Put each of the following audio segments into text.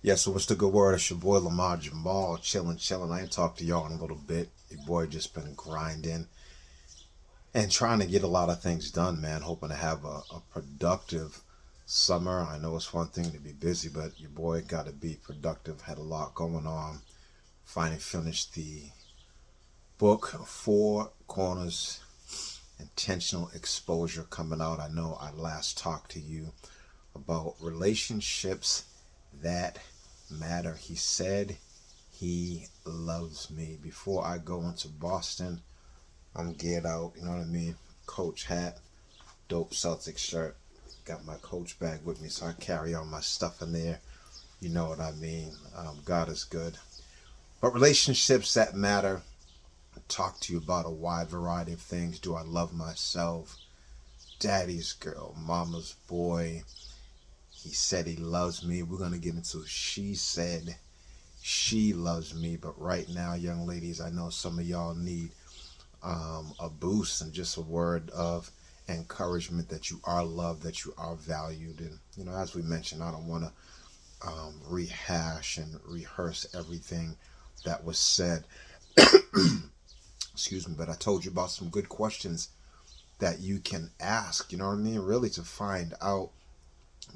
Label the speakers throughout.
Speaker 1: Yeah, so what's the good word? It's your boy Lamar Jamal, chilling. I ain't talked to y'all in a little bit. Your boy just been grinding and trying to get a lot of things done, man. Hoping to have a productive summer. I know it's one thing to be busy, but your boy got to be productive. Had a lot going on. Finally finished the book, Four Corners Intentional Exposure, coming out. I know I last talked to you about relationships that matter. He said he loves me. Before I go into Boston, I'm geared out, you know what I mean? Coach hat, dope Celtics shirt. Got my coach bag with me, so I carry all my stuff in there. You know what I mean? God is good. But relationships that matter. I talk to you about a wide variety of things. Do I love myself? Daddy's girl, mama's boy. He said he loves me. We're going to get into she said she loves me. But right now, young ladies, I know some of y'all need a boost and just a word of encouragement that you are loved, that you are valued. And, you know, as we mentioned, I don't want to rehash and rehearse everything that was said. Excuse me, but I told you about some good questions that you can ask, you know what I mean? Really to find out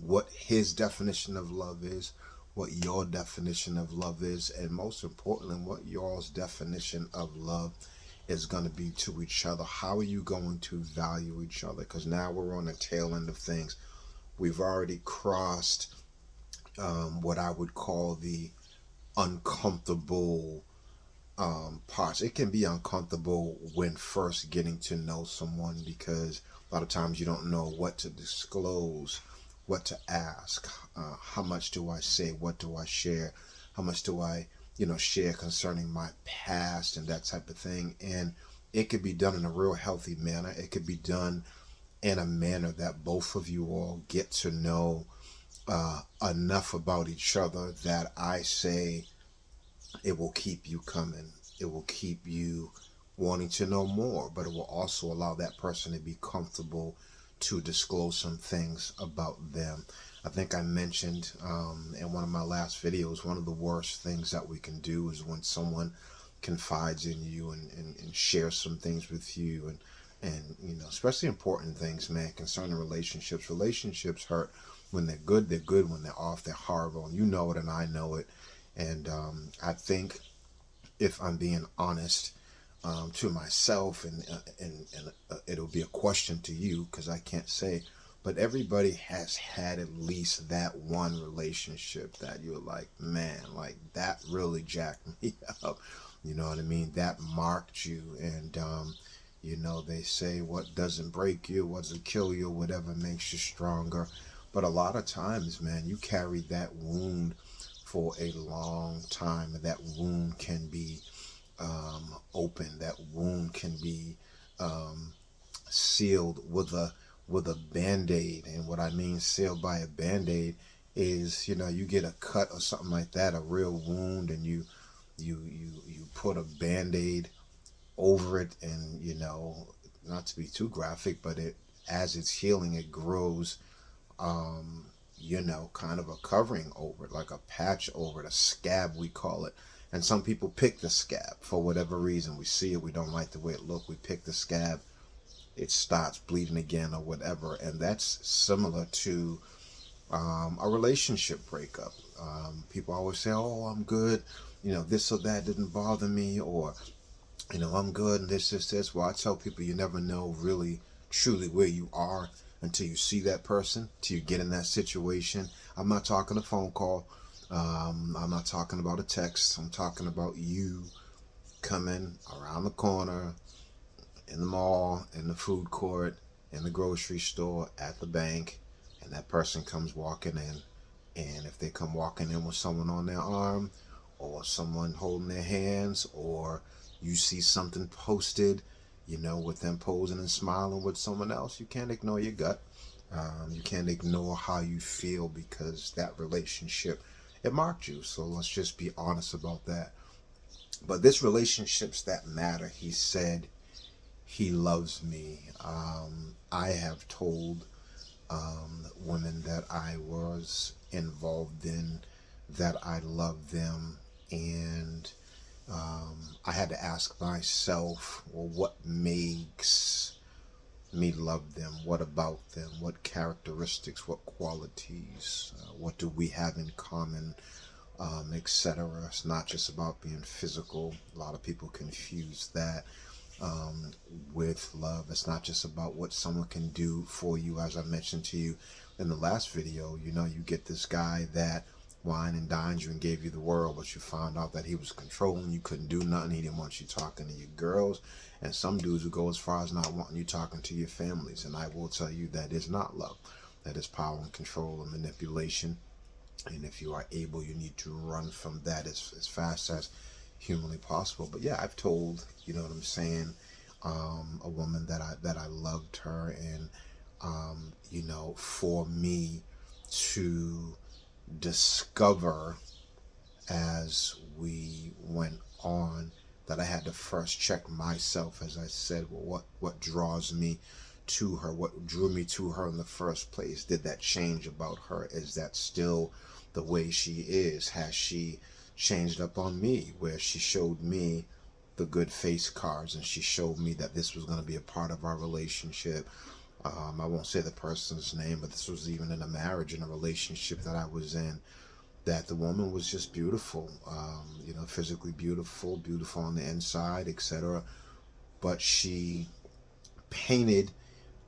Speaker 1: what his definition of love is, what your definition of love is, and most importantly, what y'all's definition of love is going to be to each other. How are you going to value each other? Because now we're on the tail end of things. We've already crossed what I would call the uncomfortable parts. It can be uncomfortable when first getting to know someone because a lot of times you don't know what to disclose, what to ask, how much do I say, what do I share, how much do I, share concerning my past and that type of thing. And it could be done in a real healthy manner. It could be done in a manner that both of you all get to know enough about each other that I say it will keep you coming. It will keep you wanting to know more, but it will also allow that person to be comfortable to disclose some things about them. I think I mentioned in one of my last videos, one of the worst things that we can do is when someone confides in you and shares some things with you and especially important things, man, concerning relationships. Relationships hurt. When they're good, they're good. When they're off, they're horrible. And you know it and I know it. And I think, if I'm being honest, to myself, and it'll be a question to you because I can't say, but everybody has had at least that one relationship that you're like, man, like that really jacked me up. You know what I mean? That marked you. And, they say what doesn't break you, what doesn't kill you, whatever makes you stronger. But a lot of times, man, you carry that wound for a long time. And that wound can be open. That wound can be sealed with a band-aid. And what I mean sealed by a band-aid is, you get a cut or something like that, a real wound, and you put a band-aid over it, and not to be too graphic, but it as it's healing, it grows kind of a covering over it, like a patch over it, a scab, we call it. And some people pick the scab for whatever reason. We see it, we don't like the way it looks, we pick the scab, it starts bleeding again or whatever. And that's similar to a relationship breakup. People always say, oh, I'm good, this or that didn't bother me, or, I'm good, and this. Well, I tell people you never know really, truly where you are until you see that person, till you get in that situation. I'm not talking a phone call. I'm not talking about a text. I'm talking about you coming around the corner, in the mall, in the food court, in the grocery store, at the bank, and that person comes walking in. And if they come walking in with someone on their arm, or someone holding their hands, or you see something posted, with them posing and smiling with someone else, you can't ignore your gut. You can't ignore how you feel because that relationship, it marked you. So let's just be honest about that. But this relationships that matter, he said he loves me. I have told women that I was involved in that I love them. And I had to ask myself, well, what makes me love them? What about them? What characteristics? What qualities? What do we have in common? Etc. It's not just about being physical. A lot of people confuse that with love. It's not just about what someone can do for you. As I mentioned to you in the last video, you know, you get this guy that wine and dined you and gave you the world, but you found out that he was controlling you, couldn't do nothing, he didn't want you talking to your girls, and some dudes who go as far as not wanting you talking to your families. And I will tell you that is not love. That is power and control and manipulation. And if you are able, you need to run from that as fast as humanly possible. But yeah, I've told, you know what I'm saying, a woman that I loved her, and you know, for me to discover as we went on that I had to first check myself, as I said, well, what draws me to her, what drew me to her in the first place? Did that change about her? Is that still the way she is? Has she changed up on me, where she showed me the good face cards and she showed me that this was going to be a part of our relationship? I won't say the person's name, but this was even in a marriage, in a relationship that I was in, that the woman was just beautiful, you know, physically beautiful, beautiful on the inside, etc. But she painted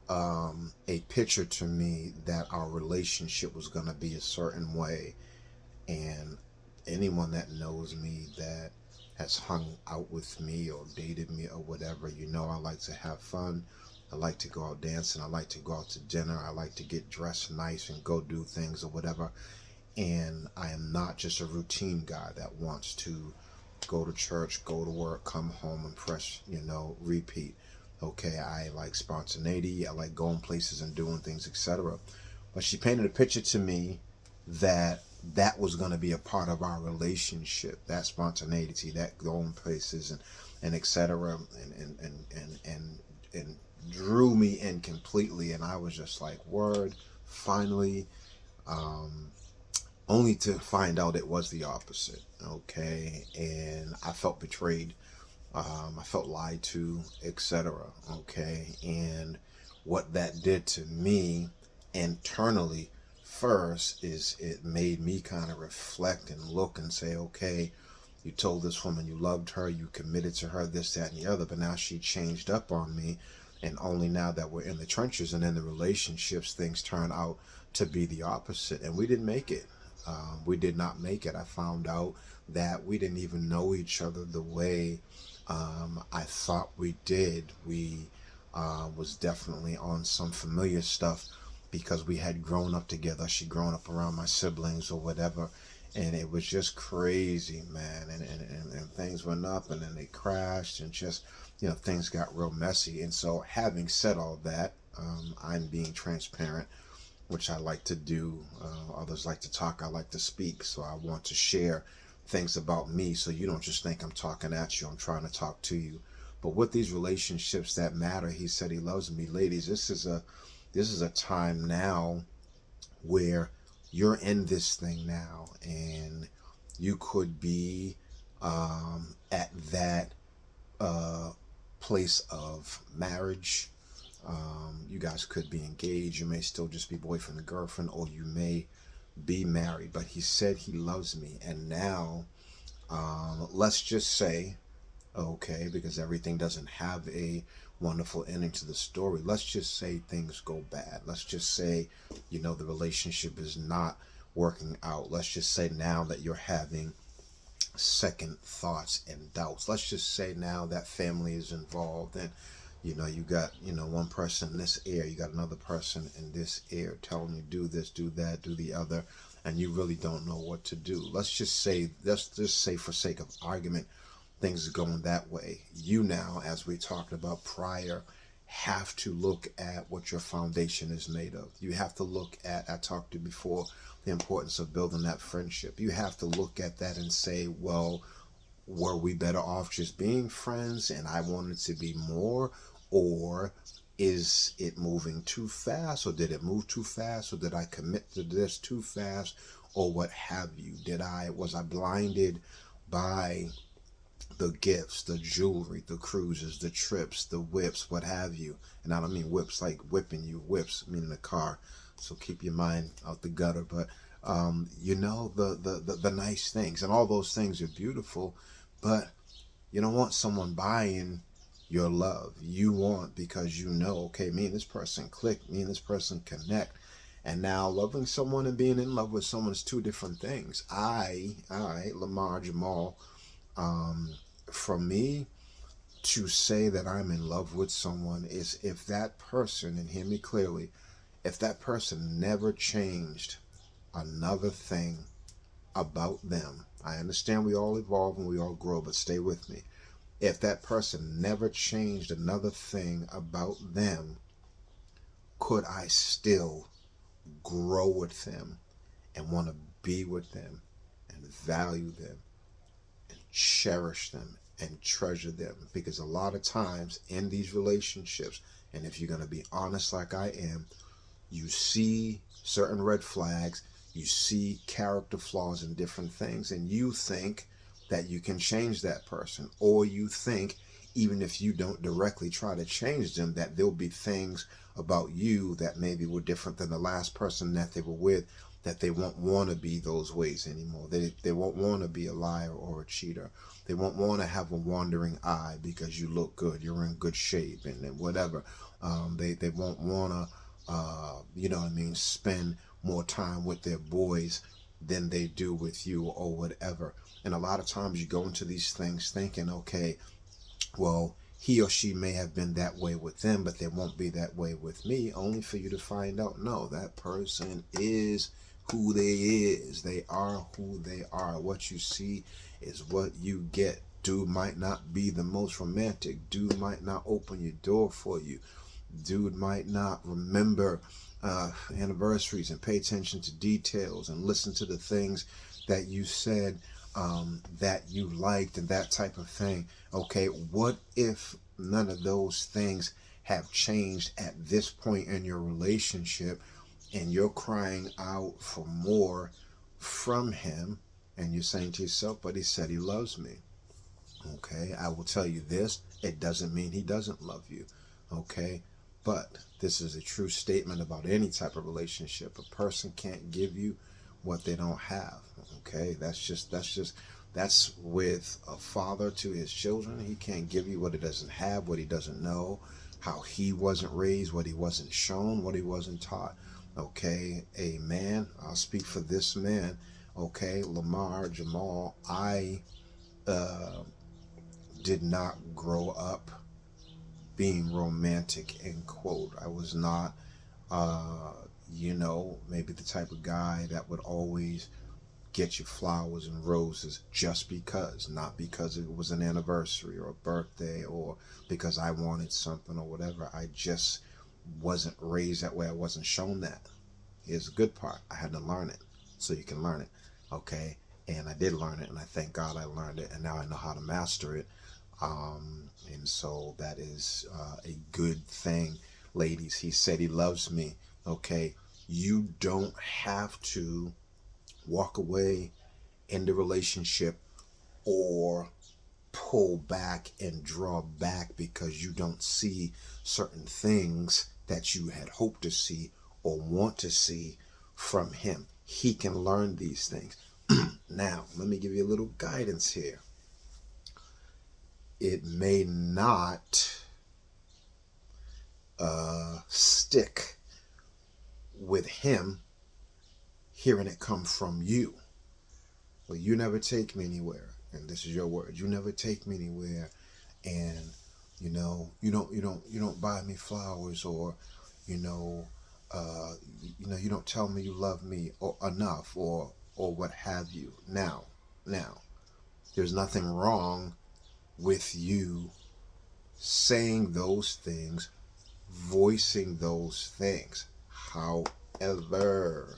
Speaker 1: a picture to me that our relationship was going to be a certain way. And anyone that knows me, that has hung out with me or dated me or whatever, you know, I like to have fun. I like to go out dancing. I like to go out to dinner. I like to get dressed nice and go do things or whatever. And I am not just a routine guy that wants to go to church, go to work, come home and press, you know, repeat. Okay, I like spontaneity. I like going places and doing things, etc. But she painted a picture to me that was going to be a part of our relationship, that spontaneity, that going places and etc. And drew me in completely. And I was just like, word, finally. Only to find out it was the opposite. Okay, and I felt betrayed. I felt lied to, etc. Okay, and what that did to me internally first is it made me kind of reflect and look and say, okay, you told this woman you loved her, you committed to her, this, that, and the other, but now she changed up on me. And only now that we're in the trenches and in the relationships, things turn out to be the opposite. And we didn't make it. We did not make it. I found out that we didn't even know each other the way I thought we did. We was definitely on some familiar stuff because we had grown up together. She grown up around my siblings or whatever. And it was just crazy, man. And things went up and then they crashed and just, you know, things got real messy. And so having said all that, I'm being transparent, which I like to do. Others like to talk, I like to speak. So I want to share things about me so you don't just think I'm talking at you. I'm trying to talk to you. But with these relationships that matter, he said he loves me. Ladies, this is a time now where you're in this thing now, and you could be at that place of marriage. You guys could be engaged. You may still just be boyfriend and girlfriend, or you may be married. But he said he loves me. And now, let's just say, okay, because everything doesn't have a wonderful ending to the story. Let's just say things go bad. Let's just say, you know, the relationship is not working out. Let's just say now that you're having second thoughts and doubts. Let's just say now that family is involved, and you know, you got, you know, one person in this ear, you got another person in this ear telling you do this, do that, do the other, and you really don't know what to do. Let's just say for sake of argument, things are going that way. You now, as we talked about prior, have to look at what your foundation is made of. You have to look at, I talked to you before, the importance of building that friendship. You have to look at that and say, well, were we better off just being friends and I wanted to be more? Or is it moving too fast? Or did it move too fast? Or did I commit to this too fast? or what have you? Was I blinded by the gifts, the jewelry, the cruises, the trips, the whips, what have you? And I don't mean whips like whipping you, whips meaning the car. So keep your mind out the gutter. But the nice things, and all those things are beautiful, but you don't want someone buying your love. You want, because you know, okay, me and this person click, me and this person connect. And now loving someone and being in love with someone is two different things. Lamar Jamal, for me to say that I'm in love with someone is if that person, and hear me clearly, if that person never changed another thing about them. I understand we all evolve and we all grow, but stay with me. If that person never changed another thing about them, could I still grow with them and want to be with them and value them and cherish them and treasure them? Because a lot of times in these relationships, and if you're going to be honest like I am, you see certain red flags, you see character flaws in different things, and you think that you can change that person, or you think even if you don't directly try to change them, that there'll be things about you that maybe were different than the last person that they were with, that they won't want to be those ways anymore. They won't want to be a liar or a cheater. They won't want to have a wandering eye because you look good, you're in good shape, and whatever. They won't want to, spend more time with their boys than they do with you or whatever. And a lot of times you go into these things thinking, okay, well, he or she may have been that way with them, but they won't be that way with me, only for you to find out, no, that person is who they is. They are who they are. What you see is what you get. Dude might not be the most romantic. Dude might not open your door for you. Dude might not remember anniversaries and pay attention to details and listen to the things that you said that you liked and that type of thing. Okay, what if none of those things have changed at this point in your relationship and you're crying out for more from him and you're saying to yourself, but he said he loves me. Okay, I will tell you this, it doesn't mean he doesn't love you. Okay, but this is a true statement about any type of relationship. A person can't give you what they don't have. Okay, that's with a father to his children. He can't give you what he doesn't have, what he doesn't know, how he wasn't raised, what he wasn't shown, what he wasn't taught. Okay, a man, I'll speak for this man. Okay, Lamar Jamal, I did not grow up being romantic, end quote. I was not, maybe the type of guy that would always get you flowers and roses just because, not because it was an anniversary or a birthday or because I wanted something or whatever. I just wasn't raised that way. I wasn't shown that. Here's the good part. I had to learn it so you can learn it. Okay. And I did learn it, and I thank God I learned it, and now I know how to master it. And so that is a good thing, ladies. He said he loves me. Okay. You don't have to walk away in the relationship or pull back and draw back because you don't see certain things that you had hoped to see or want to see from him. He can learn these things. Now, let me give you a little guidance here. It may not stick with him hearing it come from you. Well, you never take me anywhere, and this is your word. You never take me anywhere, and you don't buy me flowers, or you don't tell me you love me or enough, or what have you. Now, there's nothing wrong with you saying those things, voicing those things. However,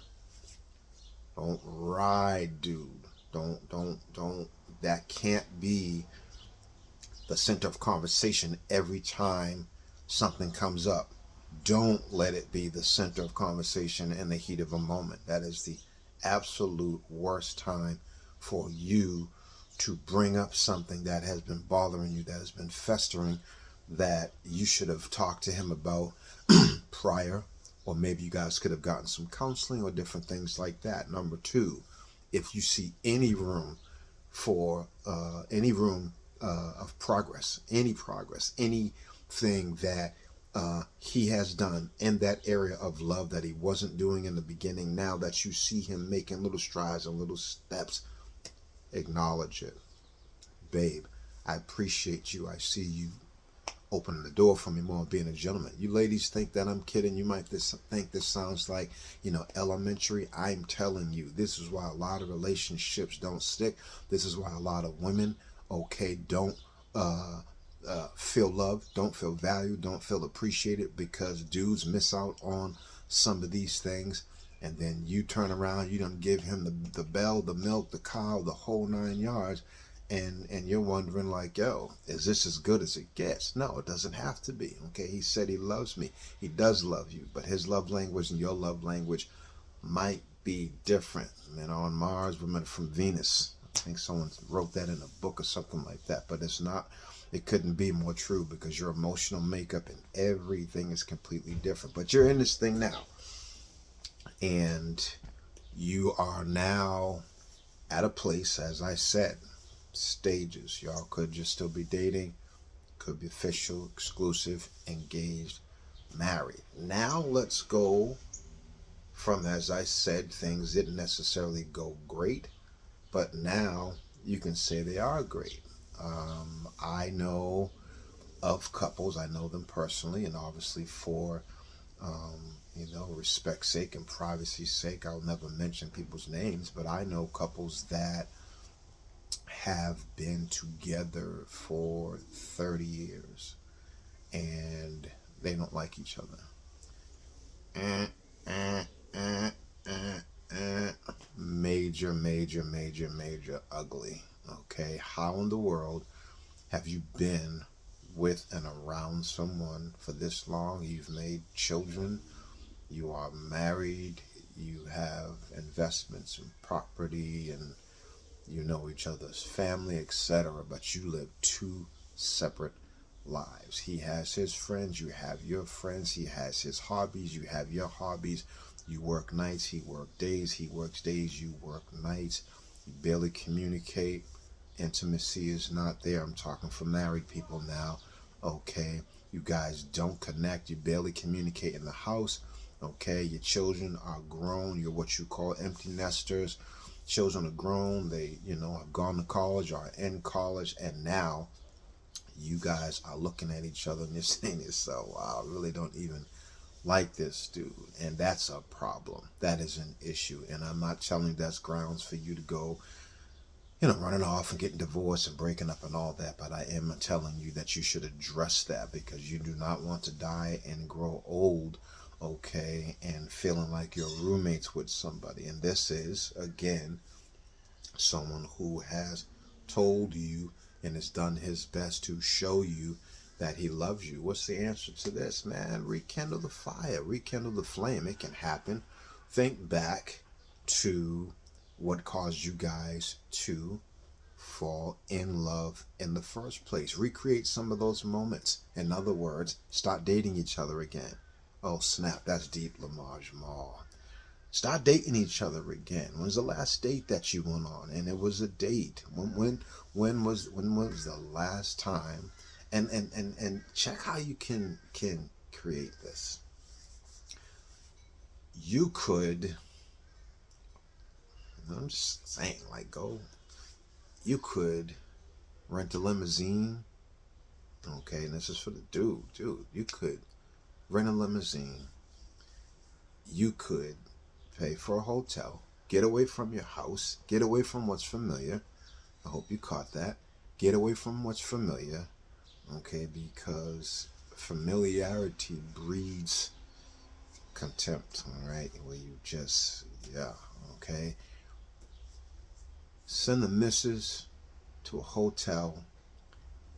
Speaker 1: don't ride, dude. Don't. That can't be the center of conversation every time something comes up. Don't let it be the center of conversation in the heat of a moment. That is the absolute worst time for you to bring up something that has been bothering you, that has been festering, that you should have talked to him about prior, or maybe you guys could have gotten some counseling or different things like that. Number two, if you see any room for of progress, anything that he has done in that area of love that he wasn't doing in the beginning, now that you see him making little strides and little steps, acknowledge it. Babe, I appreciate you. I see you opening the door for me more, being a gentleman. You ladies think that I'm kidding. You might think this sounds like, elementary. I'm telling you, this is why a lot of relationships don't stick. This is why a lot of women, don't feel loved, don't feel valued, don't feel appreciated, because dudes miss out on some of these things. And then you turn around, you don't give him the bell, the milk, the cow, the whole 9 yards. And you're wondering, like, yo, is this as good as it gets? No, it doesn't have to be. Okay, he said he loves me. He does love you, but his love language and your love language might be different. Men are on Mars, women are from Venus. I think someone wrote that in a book or something like that, but it's not. It couldn't be more true, because your emotional makeup and everything is completely different. But you're in this thing now, and you are now at a place, as I said, stages. Y'all could just still be dating, could be official, exclusive, engaged, married. Now let's go from, as I said, things didn't necessarily go great, but now you can say they are great. I know of couples, I know them personally, and obviously for respect's sake and privacy's sake, I'll never mention people's names, but I know couples that have been together for 30 years and they don't like each other. Major, major, major, major ugly. Okay, how in the world have you been with and around someone for this long? You've made children, you are married, you have investments in property, and you know each other's family, etc., but you live two separate lives. He has his friends, you have your friends. He has his hobbies, you have your hobbies. You work nights, he works days. He works days, you work nights. You barely communicate. Intimacy is not there. I'm talking for married people now. Okay, you guys don't connect. You barely communicate in the house. Okay, your children are grown. You're what you call empty nesters. Children are grown. They, have gone to college, are in college, and now you guys are looking at each other and you're saying to yourself, wow, I really don't even like this dude. And that's a problem. That is an issue. And I'm not telling you that's grounds for you to go, running off and getting divorced and breaking up and all that. But I am telling you that you should address that, because you do not want to die and grow old, okay, and feeling like you're roommates with somebody. And this is, again, someone who has told you and has done his best to show you that he loves you. What's the answer to this, man? Rekindle the fire, rekindle the flame. It can happen. Think back to what caused you guys to fall in love in the first place. Recreate some of those moments. In other words, start dating each other again. Oh snap, that's deep, Lamar Jamal. Start dating each other again. When's the last date that you went on? And it was a date. When was the last time? And check how you can create this. You could, I'm just saying, you could rent a limousine. Okay, and this is for the dude. You could rent a limousine. You could pay for a hotel. Get away from your house. Get away from what's familiar. I hope you caught that. Get away from what's familiar. Okay, because familiarity breeds contempt. All right, where you just, okay. Send the missus to a hotel.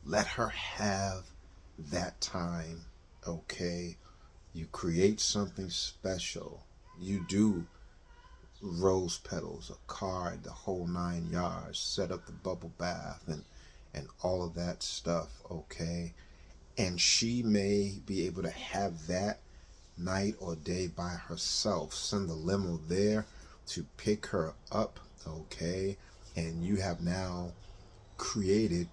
Speaker 1: Let her have that time. Okay, you create something special. You do rose petals, a card, the whole 9 yards, set up the bubble bath and all of that stuff, okay? And she may be able to have that night or day by herself. Send the limo there to pick her up, okay? And you have now created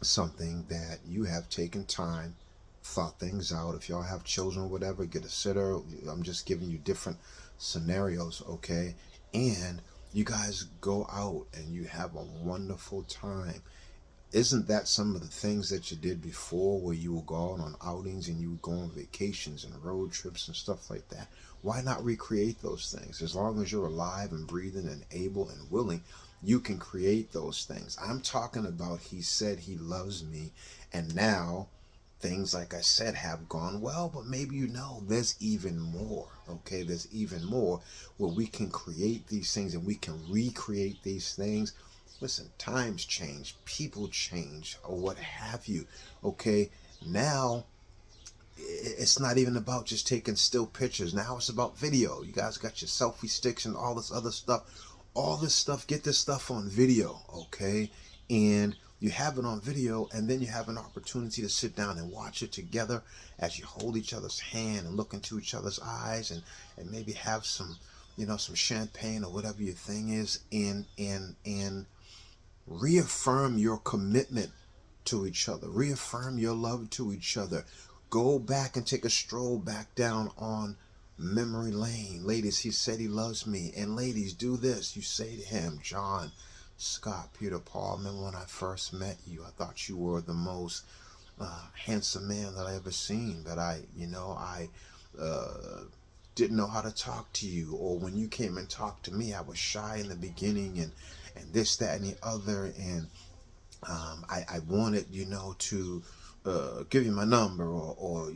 Speaker 1: something that you have taken time, thought things out. If y'all have children or whatever, get a sitter. I'm just giving you different scenarios, okay? And you guys go out and you have a wonderful time. Isn't that some of the things that you did before, where you would go out on outings and you would go on vacations and road trips and stuff like that? Why not recreate those things? As long as you're alive and breathing and able and willing, you can create those things. I'm talking about he said he loves me, and now things, like I said, have gone well, but maybe there's even more, okay? There's even more where we can create these things and we can recreate these things. Listen, times change, people change, or what have you, okay? Now, it's not even about just taking still pictures. Now it's about video. You guys got your selfie sticks and all this other stuff. All this stuff, get this stuff on video, okay? And you have it on video, and then you have an opportunity to sit down and watch it together as you hold each other's hand and look into each other's eyes, and maybe have some, some champagne or whatever your thing is, and reaffirm your commitment to each other. Reaffirm your love to each other. Go back and take a stroll back down on memory lane. Ladies, he said he loves me. And ladies, do this. You say to him, John, Scott, Peter, Paul, remember when I first met you, I thought you were the most handsome man that I ever seen. But I didn't know how to talk to you. Or when you came and talked to me, I was shy in the beginning, and this, that, and the other. And I wanted, to give you my number, or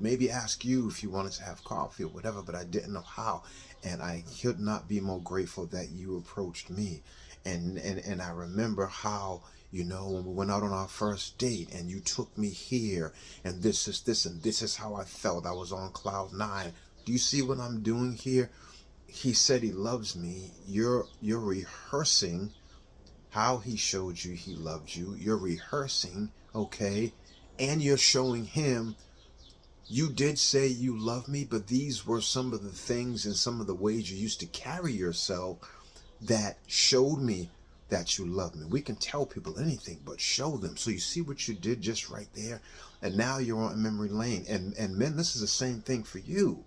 Speaker 1: maybe ask you if you wanted to have coffee or whatever, but I didn't know how. And I could not be more grateful that you approached me. And I remember how, when we went out on our first date and you took me here, and this is how I felt. I was on cloud 9. Do you see what I'm doing here? He said he loves me. You're rehearsing how he showed you he loved you. You're rehearsing, okay? And you're showing him, you did say you love me, but these were some of the things and some of the ways you used to carry yourself that showed me that you love me. We can tell people anything, but show them. So you see what you did just right there? And now you're on memory lane. And men, this is the same thing for you,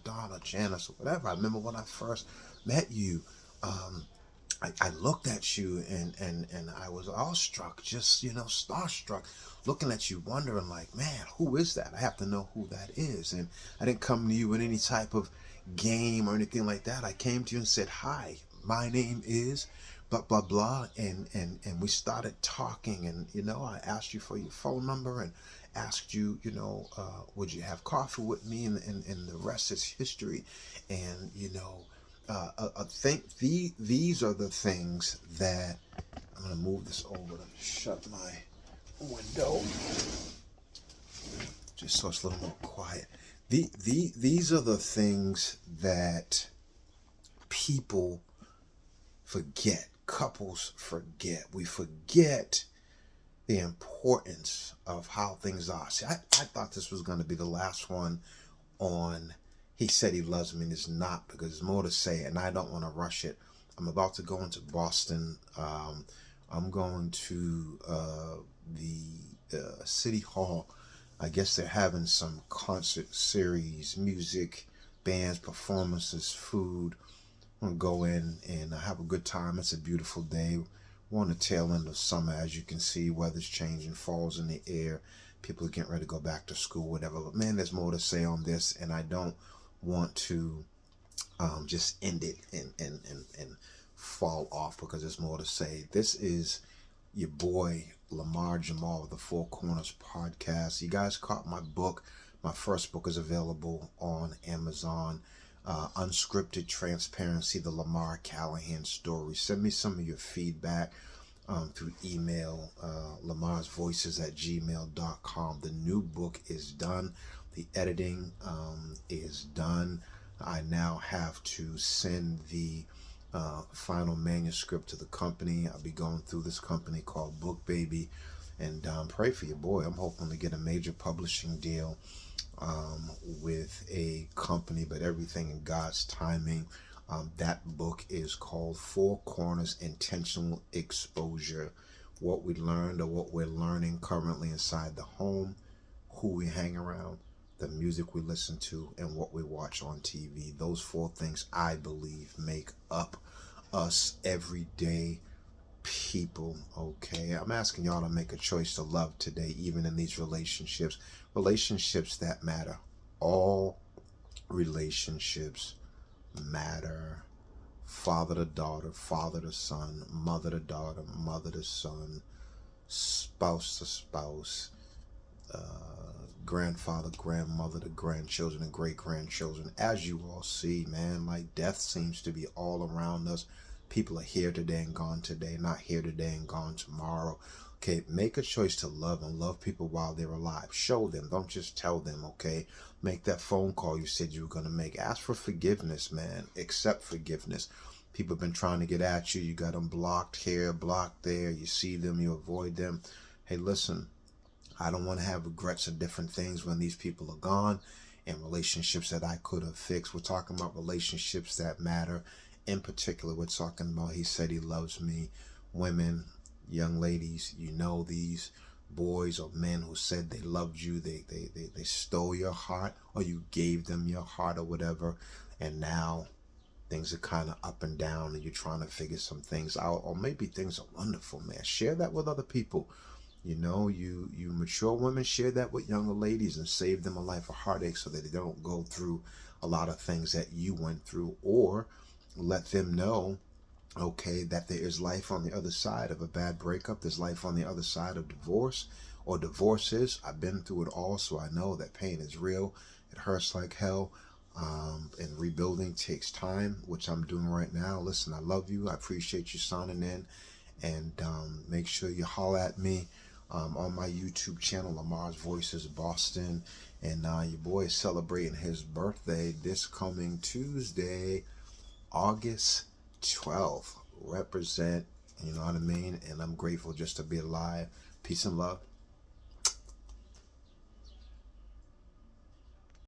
Speaker 1: Donna, Janice, or whatever. I remember when I first met you, I looked at you and I was awestruck, just, starstruck, looking at you, wondering like, man, who is that? I have to know who that is. And I didn't come to you with any type of game or anything like that. I came to you and said, hi, my name is blah, blah, blah. And we started talking, and, I asked you for your phone number and asked you, would you have coffee with me? And the rest is history. And, I think these are the these that I'm going to move this over to shut my window just so it's a little more quiet. These are the things that people forget, couples forget. We forget the importance of how things are. See, I thought this was going to be the last one on He Said He Loves Me, and it's not, because there's more to say, and I don't want to rush it. I'm about to go into Boston. I'm going to the City Hall. I guess they're having some concert series, music, bands, performances, food. I'm going to go in and have a good time. It's a beautiful day. We're on the tail end of summer, as you can see. Weather's changing, fall's in the air. People are getting ready to go back to school, whatever. But man, there's more to say on this, and I don't want to just end it and fall off, because there's more to say. This is your boy Lamar Jamal of the Four Corners Podcast. You guys caught my book. My first book is available on Amazon. Unscripted Transparency, the Lamar Callahan Story. Send me some of your feedback through email, lamarsvoices@gmail.com. The new book is done. The editing is done. I now have to send the final manuscript to the company. I'll be going through this company called Book Baby, and pray for your boy. I'm hoping to get a major publishing deal with a company, but everything in God's timing. That book is called Four Corners Intentional Exposure. What we learned or what we're learning currently inside the home, who we hang around, the music we listen to, and what we watch on TV. Those four things, I believe, make up us everyday people. Okay, I'm asking y'all to make a choice to love today, even in these relationships that matter. All relationships matter. Father to daughter, father to son, mother to daughter, mother to son, spouse to spouse, grandfather, grandmother to grandchildren and great grandchildren. As you all see, man, like death seems to be all around us. People are here today and gone today, not here today and gone tomorrow. Okay, make a choice to love and love people while they're alive. Show them, don't just tell them, okay? Make that phone call you said you were going to make. Ask for forgiveness, man. Accept forgiveness. People have been trying to get at you. You got them blocked here, blocked there. You see them, you avoid them. Hey, listen, I don't want to have regrets of different things when these people are gone, and relationships that I could have fixed. We're talking about relationships that matter. In particular, we're talking about He Said He Loves Me. Women, young ladies, you know these boys or men who said they loved you. They stole your heart, or you gave them your heart or whatever, and now things are kind of up and down and you're trying to figure some things out, or maybe things are wonderful, man. Share that with other people. You know, you mature women, share that with younger ladies and save them a life of heartache so that they don't go through a lot of things that you went through, or let them know, okay, that there is life on the other side of a bad breakup. There's life on the other side of divorce or divorces. I've been through it all, so I know that pain is real. It hurts like hell. And rebuilding takes time, which I'm doing right now. Listen, I love you. I appreciate you signing in. And make sure you holler at me on my YouTube channel, Lamar's Voices Boston. And your boy is celebrating his birthday this coming Tuesday, August 12th. Represent, you know what I mean? And I'm grateful just to be alive. Peace and love.